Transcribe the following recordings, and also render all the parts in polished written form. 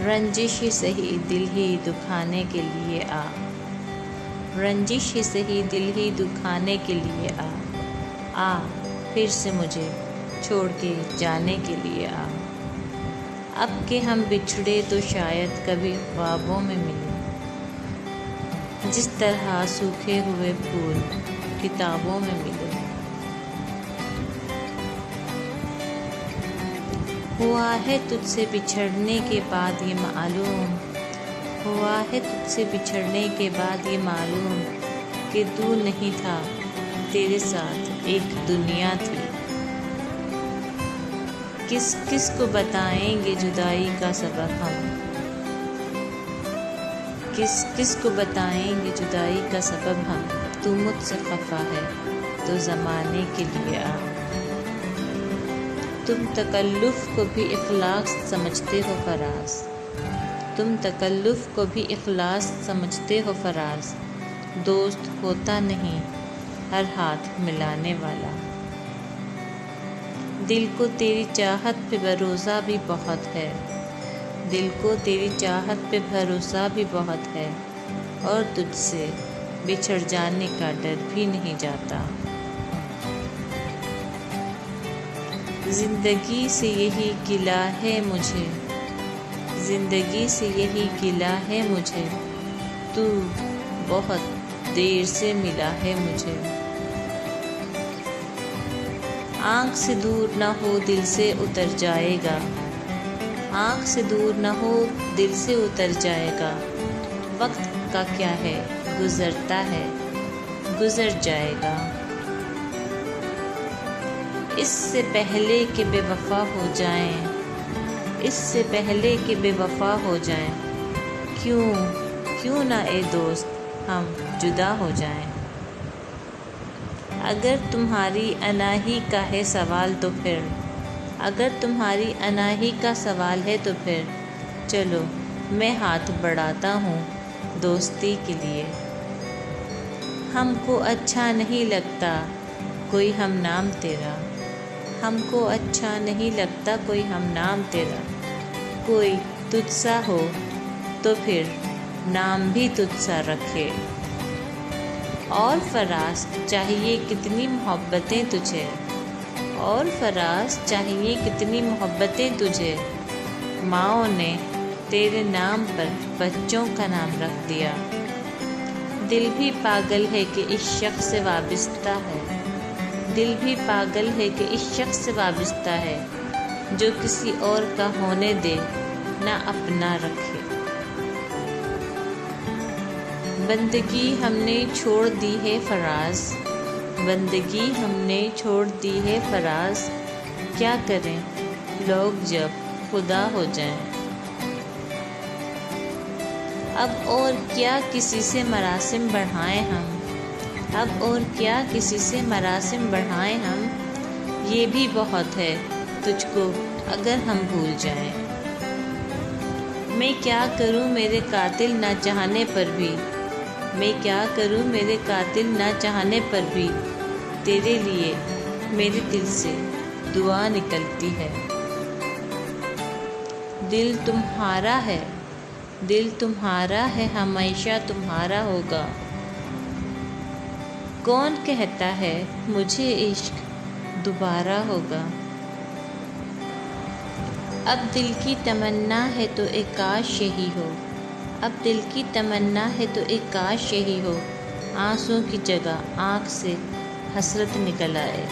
رنجش ہی سہی دل ہی دکھانے کے لیے آ، رنجش ہی سہی دل ہی دکھانے کے لیے آ، آ پھر سے مجھے چھوڑ کے جانے کے لیے آ، اب کہ ہم بچھڑے تو شاید کبھی خوابوں میں ملیں، جس طرح سوکھے ہوئے پھول کتابوں میں ملے۔ ہوا ہے تجھ سے بچھڑنے کے بعد یہ معلوم، ہوا ہے تجھ سے بچھڑنے کے بعد یہ معلوم کہ تو نہیں تھا، تیرے ساتھ ایک دنیا تھی۔ کس کس کو بتائیں گے جدائی کا سبب ہم، کس کس کو بتائیں گے جدائی کا سبب ہم، تو مجھ سے خفا ہے تو زمانے کے لیے آ۔ تم تکلف کو بھی اخلاق سمجھتے ہو فراز، تم تکلف کو بھی اخلاص سمجھتے ہو فراز، دوست ہوتا نہیں ہر ہاتھ ملانے والا۔ دل کو تیری چاہت پہ بھروسہ بھی بہت ہے، دل کو تیری چاہت پہ بھروسہ بھی بہت ہے، اور تجھ سے بچھڑ جانے کا ڈر بھی نہیں جاتا۔ زندگی سے یہی گلہ ہے مجھے، زندگی سے یہی گلہ ہے مجھے، تو بہت دیر سے ملا ہے مجھے۔ آنکھ سے دور نہ ہو دل سے اتر جائے گا، آنکھ سے دور نہ ہو دل سے اتر جائے گا، وقت کا کیا ہے گزرتا ہے گزر جائے گا۔ اس سے پہلے کہ بے وفا ہو جائیں، اس سے پہلے کہ بے وفا ہو جائیں، کیوں نہ اے دوست ہم جدا ہو جائیں۔ اگر تمہاری اناہی کا ہے سوال تو پھر، اگر تمہاری اناہی کا سوال ہے تو پھر چلو میں ہاتھ بڑھاتا ہوں دوستی کے لیے۔ ہم کو اچھا نہیں لگتا کوئی ہم نام تیرا، ہم کو اچھا نہیں لگتا کوئی ہم نام تیرا، کوئی تجھ سا ہو تو پھر نام بھی تجھ سا رکھے۔ اور فراز چاہیے کتنی محبتیں تجھے، اور فراز چاہیے کتنی محبتیں تجھے، ماؤں نے تیرے نام پر بچوں کا نام رکھ دیا۔ دل بھی پاگل ہے کہ اس شخص سے وابستہ ہے، دل بھی پاگل ہے کہ اس شخص سے وابستہ ہے، جو کسی اور کا ہونے دے نہ اپنا رکھے۔ بندگی ہم نے چھوڑ دی ہے فراز، بندگی ہم نے چھوڑ دی ہے فراز، کیا کریں لوگ جب خدا ہو جائیں۔ اب اور کیا کسی سے مراسم بڑھائیں ہم، اب اور کیا کسی سے مراسم بڑھائیں ہم، یہ بھی بہت ہے تجھ کو اگر ہم بھول جائیں۔ میں کیا کروں میرے قاتل نہ چاہنے پر بھی، میں کیا کروں میرے قاتل نہ چاہنے پر بھی، تیرے لیے میرے دل سے دعا نکلتی ہے۔ دل تمہارا ہے، دل تمہارا ہے ہمیشہ تمہارا ہوگا، کون کہتا ہے مجھے عشق دوبارہ ہوگا۔ اب دل کی تمنا ہے تو ایک کاش یہی ہو، اب دل کی تمنا ہے تو ایک کاش یہی ہو، آنسوں کی جگہ آنکھ سے حسرت نکل آئے۔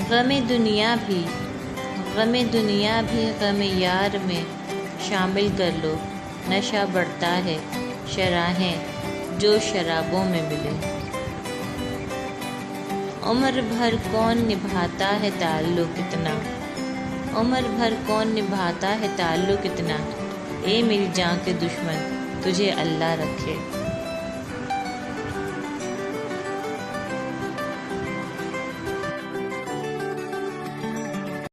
غم دنیا بھی، غم دنیا بھی غم یار میں شامل کر لو، نشہ بڑھتا ہے شراہیں جو شرابوں میں ملے۔ عمر بھر کون نبھاتا ہے تعلق اتنا، عمر بھر کون نبھاتا ہے تعلق اتنا، اے میری جان کے دشمن تجھے اللہ رکھے۔